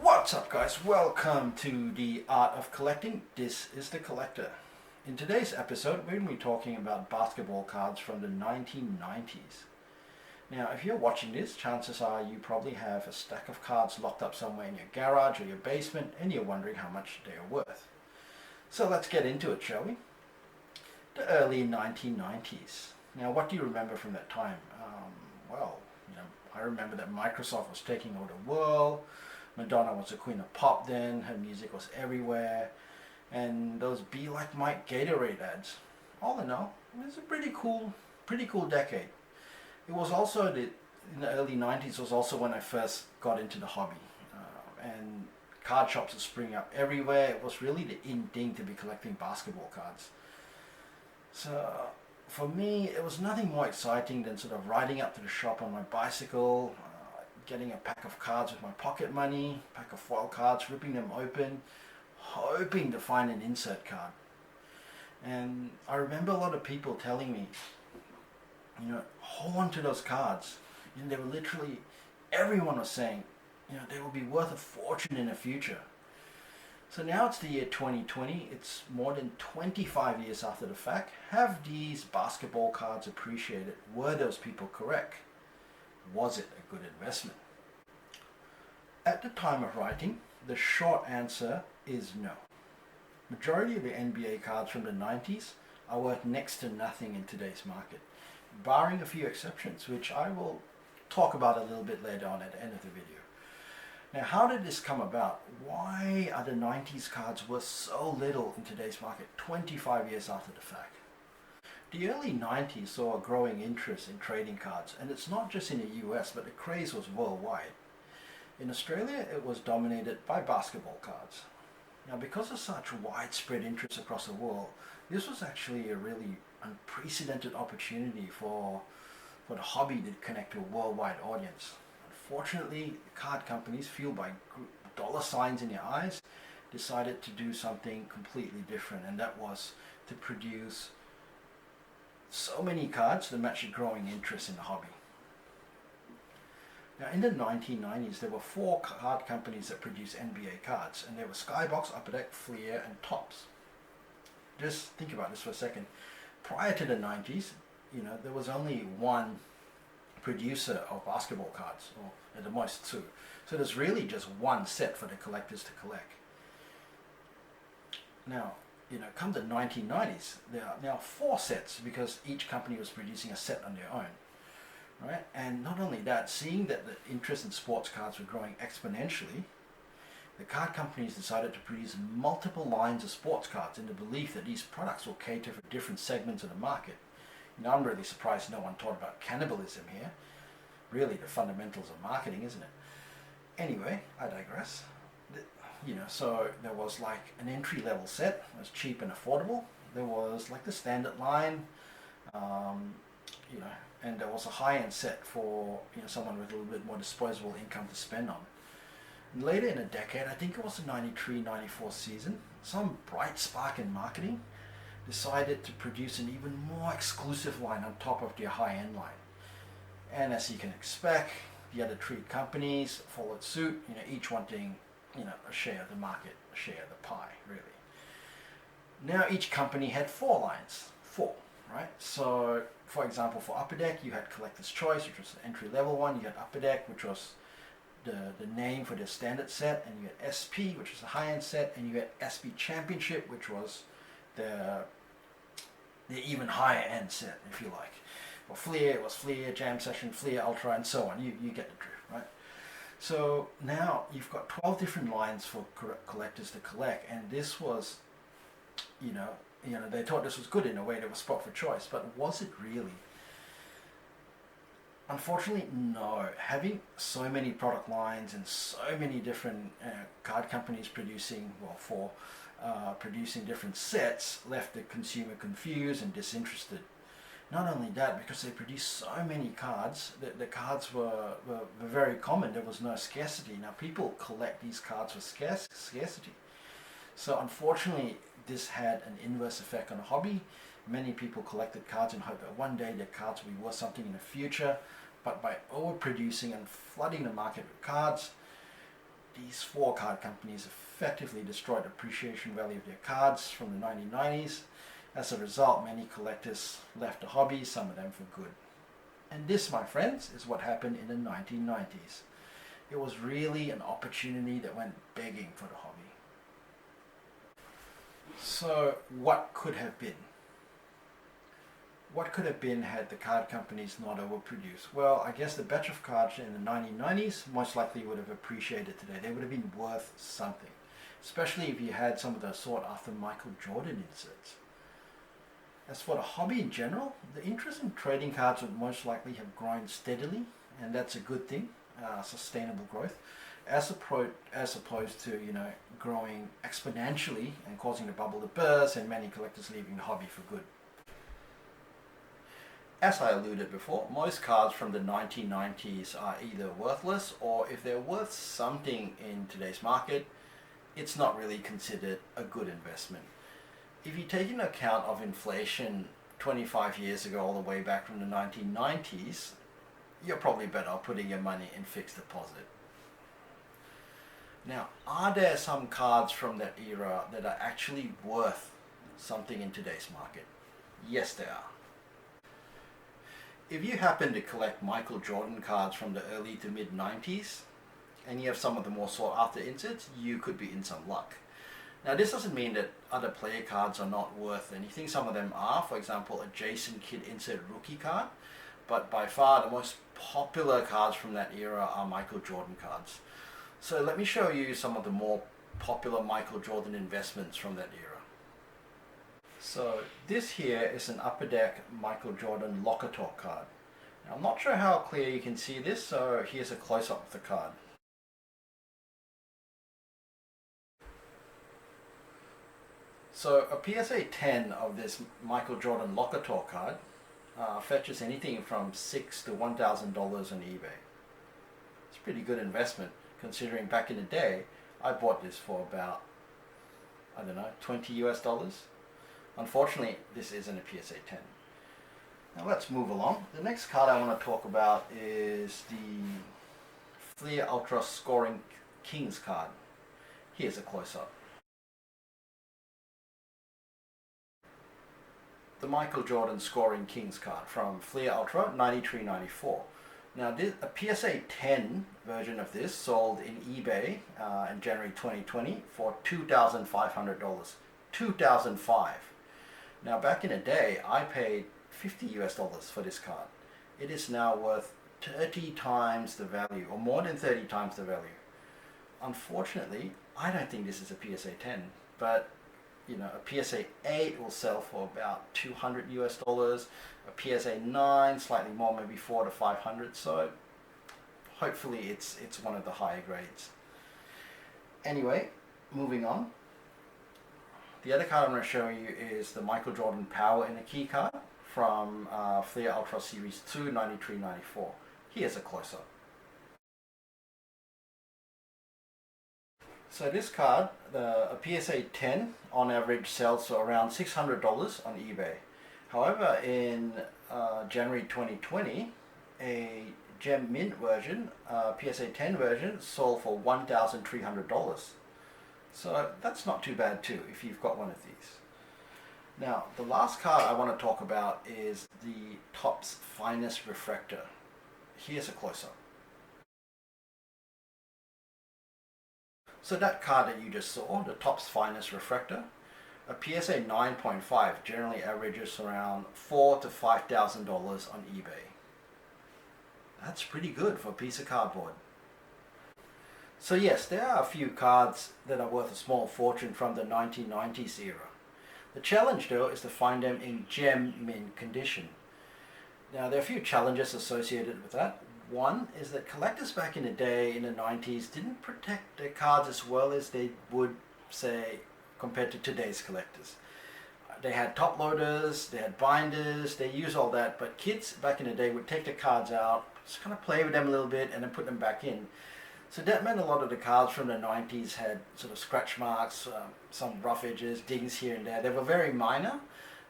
What's up, guys? Welcome to the Art of Collecting. This is The Collector. In today's episode, we're going to be talking about basketball cards from the 1990s. Now, if you're watching this, chances are you probably have a stack of cards locked up somewhere in your garage or your basement, and you're wondering how much they are worth. So let's get into it, shall we? The early 1990s. Now, what do you remember from that time? I remember that Microsoft was taking over the world. Madonna was the queen of pop then. Her music was everywhere. And those Be Like Mike Gatorade ads. All in all, it was a pretty cool decade. It was also in the early 90s was also when I first got into the hobby. And card shops were springing up everywhere. It was really the in thing to be collecting basketball cards. So for me, it was nothing more exciting than sort of riding up to the shop on my bicycle, getting a pack of cards with my pocket money, pack of foil cards, ripping them open, hoping to find an insert card. And I remember a lot of people telling me, hold on to those cards. They were literally, everyone was saying, they will be worth a fortune in the future. So now it's the year 2020, it's more than 25 years after the fact. Have these basketball cards appreciated? Were those people correct? Was it a good investment? At the time of writing, the short answer is no. Majority of the NBA cards from the 90s are worth next to nothing in today's market, barring a few exceptions, which I will talk about a little bit later on at the end of the video. Now, how did this come about? Why are the 90s cards worth so little in today's market 25 years after the fact? The early 90s saw a growing interest in trading cards, and it's not just in the US, but the craze was worldwide. In Australia, it was dominated by basketball cards. Now, because of such widespread interest across the world, this was actually a really unprecedented opportunity for the hobby to connect to a worldwide audience. Unfortunately, card companies, fueled by dollar signs in their eyes, decided to do something completely different, and that was to produce so many cards to match the growing interest in the hobby. Now, in the 1990s, there were 4 card companies that produced NBA cards, and they were Skybox, Upper Deck, Fleer, and Topps. Just think about this for a second. Prior to the 90s, there was only one producer of basketball cards, or at the most 2. So there's really just one set for the collectors to collect. Now, come the 1990s, there are now 4 sets because each company was producing a set on their own. Right? And not only that, seeing that the interest in sports cards were growing exponentially, the card companies decided to produce multiple lines of sports cards in the belief that these products will cater for different segments of the market. I'm really surprised no one talked about cannibalism here. Really the fundamentals of marketing, isn't it? Anyway, I digress. So there was like an entry-level set. It was cheap and affordable. There was like the standard line, and there was a high-end set for someone with a little bit more disposable income to spend on. And later in the decade, I think it was the 93-94 season, some bright spark in marketing decided to produce an even more exclusive line on top of their high-end line. And as you can expect, the other 3 companies followed suit, each wanting a share of the market, a share of the pie, really. Now each company had 4 lines, 4, right? So, for example, for Upper Deck, you had Collector's Choice, which was the entry-level one. You had Upper Deck, which was the name for the standard set, and you had SP, which was the high-end set, and you had SP Championship, which was the even higher end set, if you like. For Fleer, it was Fleer, Jam Session, Fleer Ultra, and so on. You get the drift, right? So now you've got 12 different lines for collectors to collect, and this was, they thought this was good in a way. There was spot for choice, but was it really? Unfortunately, no. Having so many product lines and so many different card companies producing different sets left the consumer confused and disinterested. Not only that, because they produced so many cards, the cards were very common. There was no scarcity. Now people collect these cards for scarcity. So unfortunately, this had an inverse effect on the hobby. Many people collected cards in hope that one day their cards will be worth something in the future, but by overproducing and flooding the market with cards, these four card companies effectively destroyed the appreciation value of their cards from the 1990s. As a result, many collectors left the hobby, some of them for good. And this, my friends, is what happened in the 1990s. It was really an opportunity that went begging for the hobby. So what could have been? What could have been had the card companies not overproduced? Well, I guess the batch of cards in the 1990s most likely would have appreciated today. They would have been worth something, especially if you had some of the sought after Michael Jordan inserts. As for the hobby in general, the interest in trading cards would most likely have grown steadily, and that's a good thing, sustainable growth, as opposed to growing exponentially and causing the bubble to burst and many collectors leaving the hobby for good. As I alluded before, most cards from the 1990s are either worthless, or if they're worth something in today's market, it's not really considered a good investment. If you take into account of inflation 25 years ago all the way back from the 1990s, you're probably better off putting your money in fixed deposit. Now, are there some cards from that era that are actually worth something in today's market? Yes, there are. If you happen to collect Michael Jordan cards from the early to mid 90s, and you have some of the more sought after inserts, you could be in some luck. Now, this doesn't mean that other player cards are not worth anything. Some of them are, for example, a Jason Kidd insert rookie card, but by far the most popular cards from that era are Michael Jordan cards. So let me show you some of the more popular Michael Jordan investments from that era. So this here is an Upper Deck Michael Jordan Locker Talk card. Now, I'm not sure how clear you can see this, so here's a close-up of the card. So a PSA 10 of this Michael Jordan Locker Talk card fetches anything from $6,000 to $1,000 on eBay. It's a pretty good investment considering back in the day I bought this for about, I don't know, $20 US. Unfortunately, this isn't a PSA 10. Now let's move along. The next card I want to talk about is the Fleer Ultra Scoring Kings card. Here's a close-up. The Michael Jordan Scoring Kings card from Fleer Ultra 93-94. Now a PSA 10 version of this sold in eBay in January 2020 for $2,500. $2,500. Now back in the day I paid $50 US for this card. It is now worth 30 times the value, or more than 30 times the value. Unfortunately, I don't think this is a PSA 10, but a PSA 8 will sell for about $200 US, a PSA 9 slightly more, maybe 400 to 500. So hopefully it's one of the higher grades. Anyway, moving on. The other card I'm going to show you is the Michael Jordan Power in a Key card from Fleer Ultra Series 2 93-94. Here's a close-up. So this card, a PSA 10 on average sells for around $600 on eBay. However, in January 2020, a Gem Mint version, PSA 10 version, sold for $1,300. So that's not too bad too if you've got one of these. Now, the last card I want to talk about is the Topps Finest Refractor. Here's a close-up. So that card that you just saw, the Topps Finest Refractor, a PSA 9.5 generally averages around $4,000 to $5,000 on eBay. That's pretty good for a piece of cardboard. So yes, there are a few cards that are worth a small fortune from the 1990s era. The challenge though is to find them in gem mint condition. Now there are a few challenges associated with that. One is that collectors back in the day, in the 90s, didn't protect their cards as well as they would, say, compared to today's collectors. They had top loaders, they had binders, they used all that, but kids back in the day would take the cards out, just kind of play with them a little bit and then put them back in. So that meant a lot of the cards from the 90s had sort of scratch marks, some rough edges, dings here and there. They were very minor,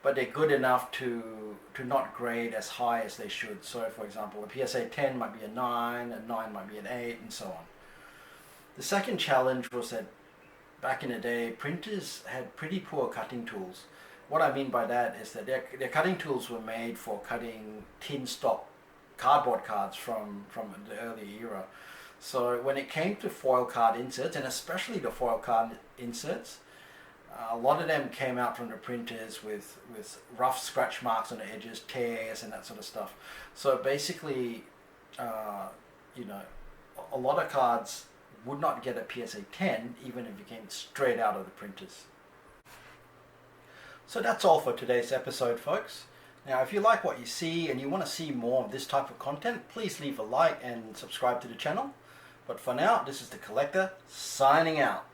but they're good enough to not grade as high as they should. So for example, a PSA 10 might be a 9, a 9 might be an 8, and so on. The second challenge was that back in the day, printers had pretty poor cutting tools. What I mean by that is that their cutting tools were made for cutting tin stock cardboard cards from the early era. So when it came to foil card inserts, and especially the foil card inserts, a lot of them came out from the printers with rough scratch marks on the edges, tears, and that sort of stuff. So basically, you know, a lot of cards would not get a PSA 10 even if it came straight out of the printers. So that's all for today's episode, folks. Now, if you like what you see and you want to see more of this type of content, please leave a like and subscribe to the channel. But for now, this is The Collector signing out.